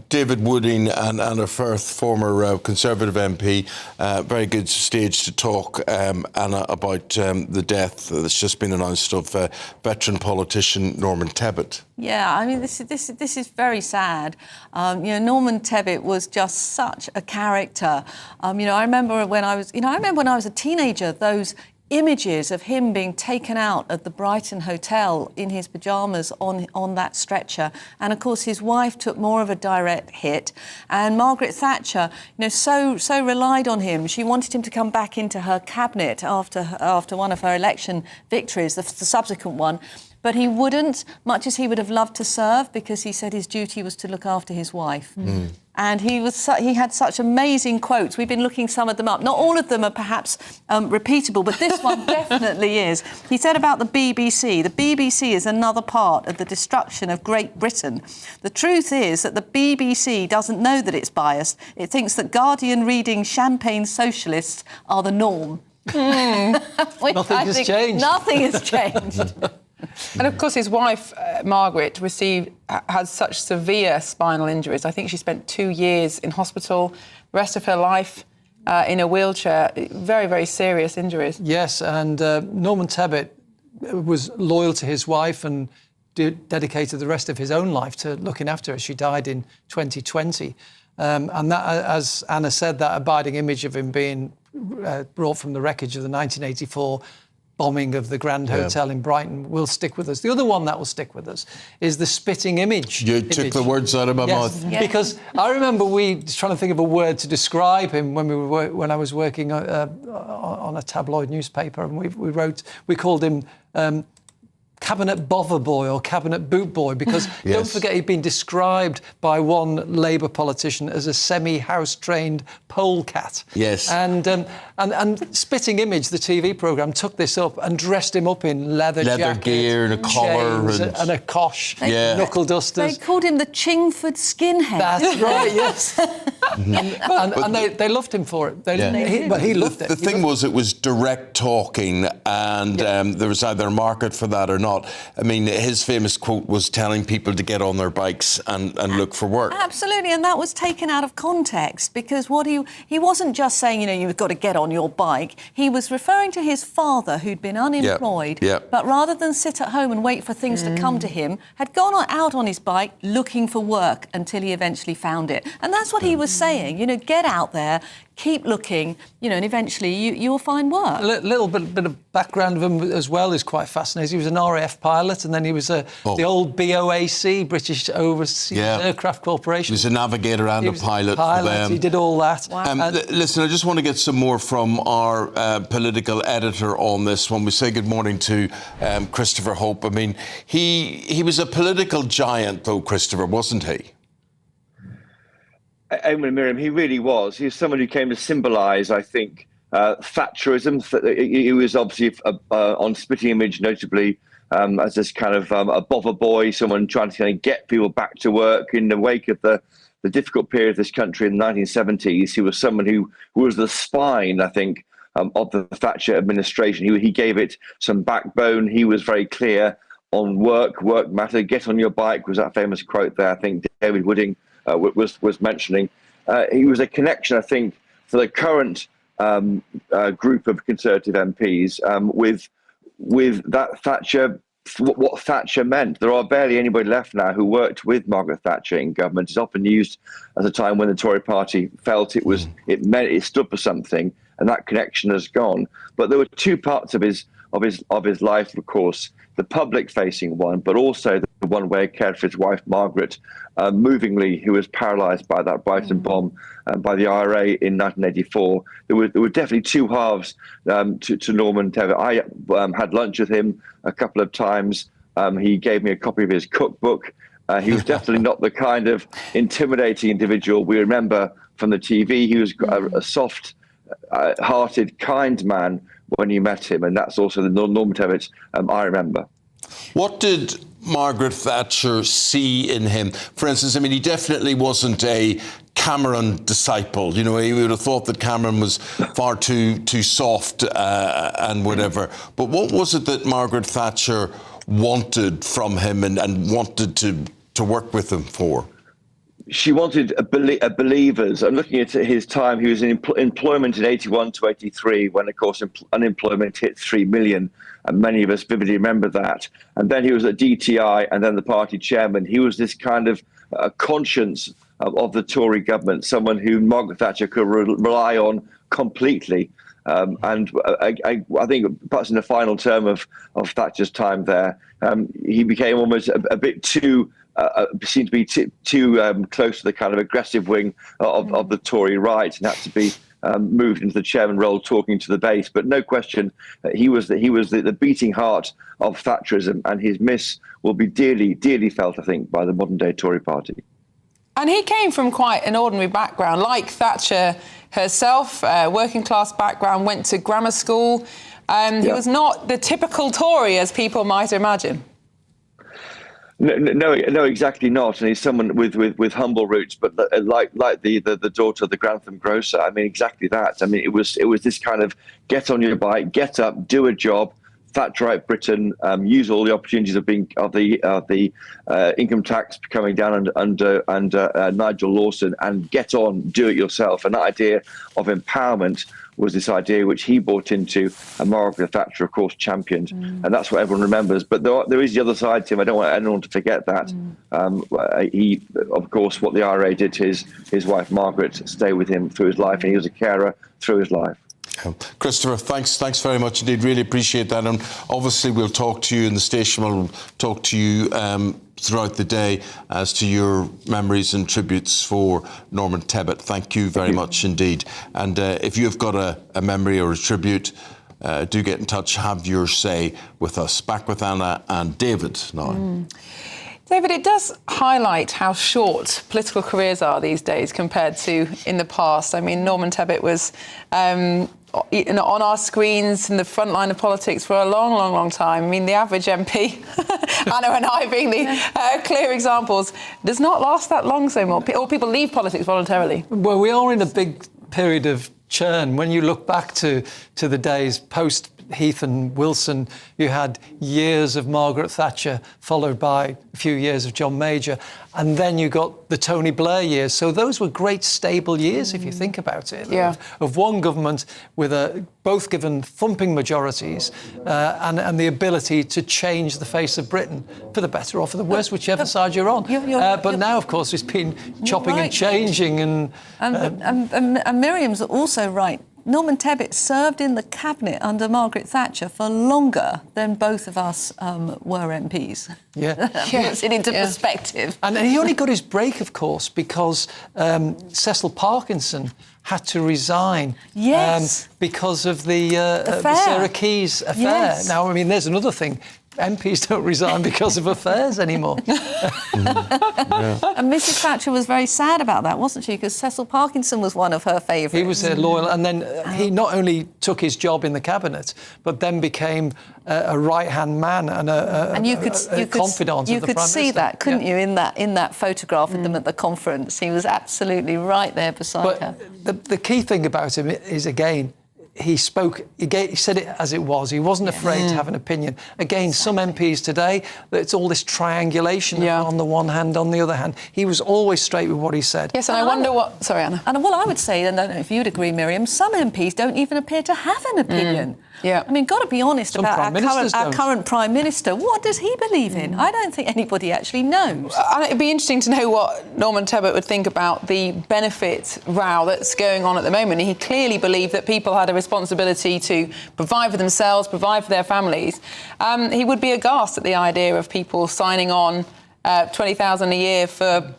David Wooding and Anna Firth, former Conservative MP. Very good stage to talk, Anna, about the death that's just been announced of veteran politician Norman Tebbit. Yeah, I mean, this is very sad. Norman Tebbit was just such a character. I remember when I was a teenager, those images of him being taken out at the Brighton Hotel in his pyjamas on that stretcher. And of course, his wife took more of a direct hit. And Margaret Thatcher, so relied on him. She wanted him to come back into her cabinet after one of her election victories, the subsequent one. But he wouldn't, much as he would have loved to serve, because he said his duty was to look after his wife. Mm. And he had such amazing quotes. We've been looking some of them up. Not all of them are perhaps repeatable, but this one definitely is. He said about the BBC is another part of the destruction of Great Britain. The truth is that the BBC doesn't know that it's biased. It thinks that Guardian-reading champagne socialists are the norm. Nothing has changed. Nothing has changed. And of course, his wife, Margaret, had such severe spinal injuries. I think she spent 2 years in hospital, the rest of her life in a wheelchair. Very, very serious injuries. Yes, and Norman Tebbit was loyal to his wife and dedicated the rest of his own life to looking after her. She died in 2020. And that, as Anna said, that abiding image of him being brought from the wreckage of the 1984 bombing of the Grand Hotel in Brighton will stick with us. The other one that will stick with us is the spitting image. You took the words out of my mouth. Yes. Because I remember trying to think of a word to describe him when I was working on a tabloid newspaper, and we called him Cabinet Bother Boy or Cabinet Boot Boy, because don't forget he'd been described by one Labour politician as a semi-house-trained polecat. Yes. And Spitting Image, the TV programme, took this up and dressed him up in leather jacket, gear and a collar and a cosh, knuckle dusters. They called him the Chingford skinhead. That's right, yes. and they loved him for it. But he loved it. The thing was, it was direct talking, and there was either a market for that or not. I mean, his famous quote was telling people to get on their bikes and look for work. Absolutely, and that was taken out of context, because he wasn't just saying, you've got to get on your bike. He was referring to his father, who'd been unemployed, but rather than sit at home and wait for things to come to him, had gone out on his bike looking for work until he eventually found it. And that's what he was saying, get out there, keep looking, and eventually you'll find work. A little bit of background of him as well is quite fascinating. He was an RAF pilot, and then he was the old BOAC, British Overseas Aircraft Corporation. He was a navigator and a pilot for them. He did all that. Wow. Listen, I just want to get some more from our political editor on this one. We say good morning to Christopher Hope. I mean, he was a political giant, though, Christopher, wasn't he? Eamon and Miriam, he really was. He was someone who came to symbolise, I think, Thatcherism. He was obviously on Spitting Image, notably as this kind of a bother boy, someone trying to kind of get people back to work in the wake of the difficult period of this country in the 1970s. He was someone who was the spine, I think, of the Thatcher administration. He gave it some backbone. He was very clear on work matter. Get on your bike was that famous quote there, I think David Wooding was mentioning. He was a connection, I think, for the current group of Conservative MPs with that Thatcher, what Thatcher meant. There are barely anybody left now who worked with Margaret Thatcher in government. It's often used as a time when the Tory party felt it stood for something, and that connection has gone. But there were two parts of his life, of course. The public-facing one, but also the one where he cared for his wife, Margaret, movingly, who was paralysed by that Brighton bomb by the IRA in 1984. There were definitely two halves to Norman Tebbit. I had lunch with him a couple of times. He gave me a copy of his cookbook. He was definitely not the kind of intimidating individual we remember from the TV. He was a soft-hearted, kind man when you met him, and that's also the Norman Tebbit I remember. What did Margaret Thatcher see in him? For instance, I mean, he definitely wasn't a Cameron disciple. He would have thought that Cameron was far too soft and whatever. But what was it that Margaret Thatcher wanted from him and wanted to work with him for? she wanted believers. And looking at his time, he was in employment in 81 to 83, when, of course, unemployment hit 3 million. And many of us vividly remember that. And then he was at DTI and then the party chairman. He was this kind of conscience of the Tory government, someone who Margaret Thatcher could rely on completely. And I think perhaps in the final term of Thatcher's time there, he became almost a bit too, seemed to be too close to the kind of aggressive wing of the Tory right, and had to be moved into the chairman role, talking to the base. But no question, he was the beating heart of Thatcherism, and his miss will be dearly, dearly felt, I think, by the modern day Tory party. And he came from quite an ordinary background, like Thatcher herself, working class background, went to grammar school. He was not the typical Tory, as people might imagine. No, exactly not. And he's someone with humble roots, but like the daughter of the Grantham grocer. I mean, exactly that. I mean, it was this kind of get on your bike, get up, do a job. Thatcherite Britain, use all the opportunities of the income tax coming down under Nigel Lawson, and get on, do it yourself. And that idea of empowerment was this idea which he bought into, and Margaret Thatcher, of course, championed. And that's what everyone remembers. But there is the other side to him. I don't want anyone to forget that. He, of course, what the IRA did to his wife, Margaret, stay with him through his life, and he was a carer through his life. Christopher, thanks very much indeed. Really appreciate that. And obviously we'll talk to you, and the station will talk to you throughout the day as to your memories and tributes for Norman Tebbit. Thank you very much indeed. And if you've got a memory or a tribute, do get in touch, have your say with us. Back with Anna and David now. David, it does highlight how short political careers are these days compared to in the past. I mean, Norman Tebbit was on our screens in the front line of politics for a long, long, long time. I mean, the average MP, Anna and I being the clear examples, does not last that long so more. Or people leave politics voluntarily. Well, we are in a big period of churn. When you look back to the days post Heath and Wilson, you had years of Margaret Thatcher, followed by a few years of John Major, and then you got the Tony Blair years. So those were great, stable years, if you think about it, of one government with both given thumping majorities and the ability to change the face of Britain for the better or for the worse, whichever side you're on. But now, of course, it's been chopping and changing. And Miriam's also right. Norman Tebbit served in the cabinet under Margaret Thatcher for longer than both of us were MPs. Yeah. Puts it into perspective. And he only got his break, of course, because Cecil Parkinson had to resign because of the Sarah Keys affair. Yes. Now, I mean, there's another thing. MPs don't resign because of affairs anymore. And Mrs Thatcher was very sad about that, wasn't she? Because Cecil Parkinson was one of her favourites. He was loyal, and then he not only took his job in the cabinet, but then became a right-hand man and a confidant of the Prime Minister. You could see that, couldn't you, in that photograph of them at the conference? He was absolutely right there beside her. The key thing about him is, again, he said it as it was. He wasn't afraid to have an opinion. Again, some MPs today, it's all this triangulation on the one hand, on the other hand. He was always straight with what he said. Yes, and I wonder what... Sorry, Anna. And what I would say, and I don't know if you'd agree, Miriam, some MPs don't even appear to have an opinion. Yeah. I mean, got to be honest about our current Prime Minister. What does he believe in? I don't think anybody actually knows. And it'd be interesting to know what Norman Tebbit would think about the benefit row that's going on at the moment. He clearly believed that people had a responsibility to provide for themselves, provide for their families. He would be aghast at the idea of people signing on $20,000 a year for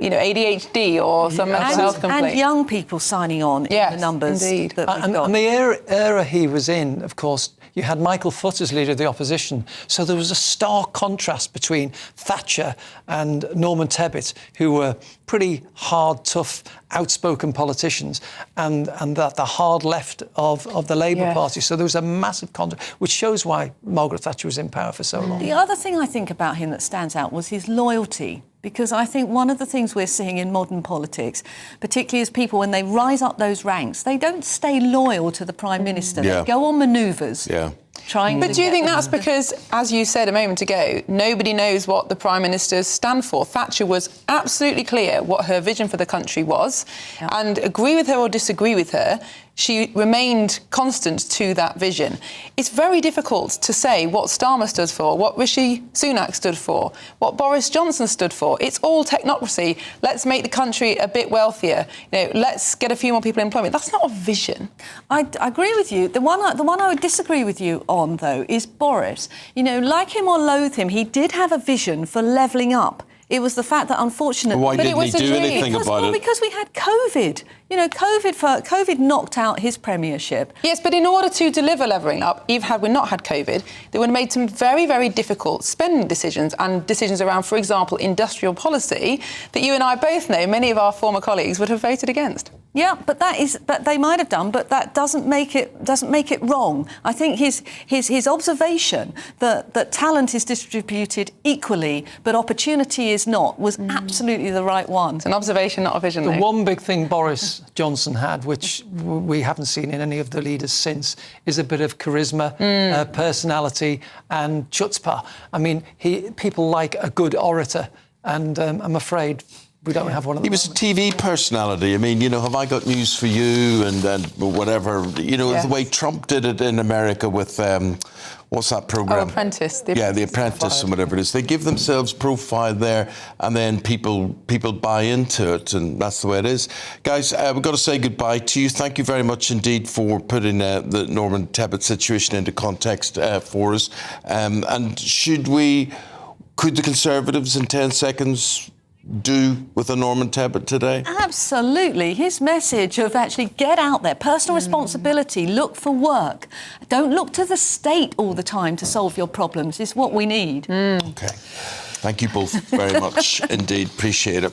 ADHD or some mental health complaint. And young people signing on in the numbers that we've got. And the era he was in, of course, you had Michael Foot as leader of the opposition. So there was a stark contrast between Thatcher and Norman Tebbit, who were pretty hard, tough, outspoken politicians, and the hard left of the Labour Party. So there was a massive contrast, which shows why Margaret Thatcher was in power for so long. The other thing I think about him that stands out was his loyalty. Because I think one of the things we're seeing in modern politics, particularly as people, when they rise up those ranks, they don't stay loyal to the Prime Minister. They go on manoeuvres. trying to But do you get think them that's because, as you said a moment ago, nobody knows what the Prime Ministers stand for? Thatcher was absolutely clear what her vision for the country was, and agree with her or disagree with her, she remained constant to that vision. It's very difficult to say what Starmer stood for, what Rishi Sunak stood for, what Boris Johnson stood for. It's all technocracy. Let's make the country a bit wealthier. Let's get a few more people in employment. That's not a vision. I agree with you. The one I would disagree with you on, though, is Boris. Like him or loathe him, he did have a vision for levelling up. It was the fact that, unfortunately... Why didn't he do anything about it? Because we had COVID. COVID knocked out his premiership. Yes, but in order to deliver levelling up, even had we not had COVID, they would have made some very, very difficult spending decisions and decisions around, for example, industrial policy that you and I both know many of our former colleagues would have voted against. Yeah, but they might have done, but that doesn't make it wrong. I think his observation that talent is distributed equally, but opportunity is not, was absolutely the right one. It's an observation, not a vision. The one big thing Boris Johnson had, which we haven't seen in any of the leaders since, is a bit of charisma, personality, and chutzpah. I mean, people like a good orator, and I'm afraid we don't have one of them. He was a TV personality. I mean, have I got news for you and whatever. The way Trump did it in America with, what's that programme? Oh, Apprentice. The Apprentice and whatever it is. They give themselves profile there and then people buy into it, and that's the way it is. Guys, we've got to say goodbye to you. Thank you very much indeed for putting the Norman Tebbit situation into context for us. And could the Conservatives in 10 seconds do with a Norman Tebbit today? Absolutely. His message of actually get out there, personal responsibility, look for work. Don't look to the state all the time to solve your problems is what we need. OK. Thank you both very much indeed. Appreciate it.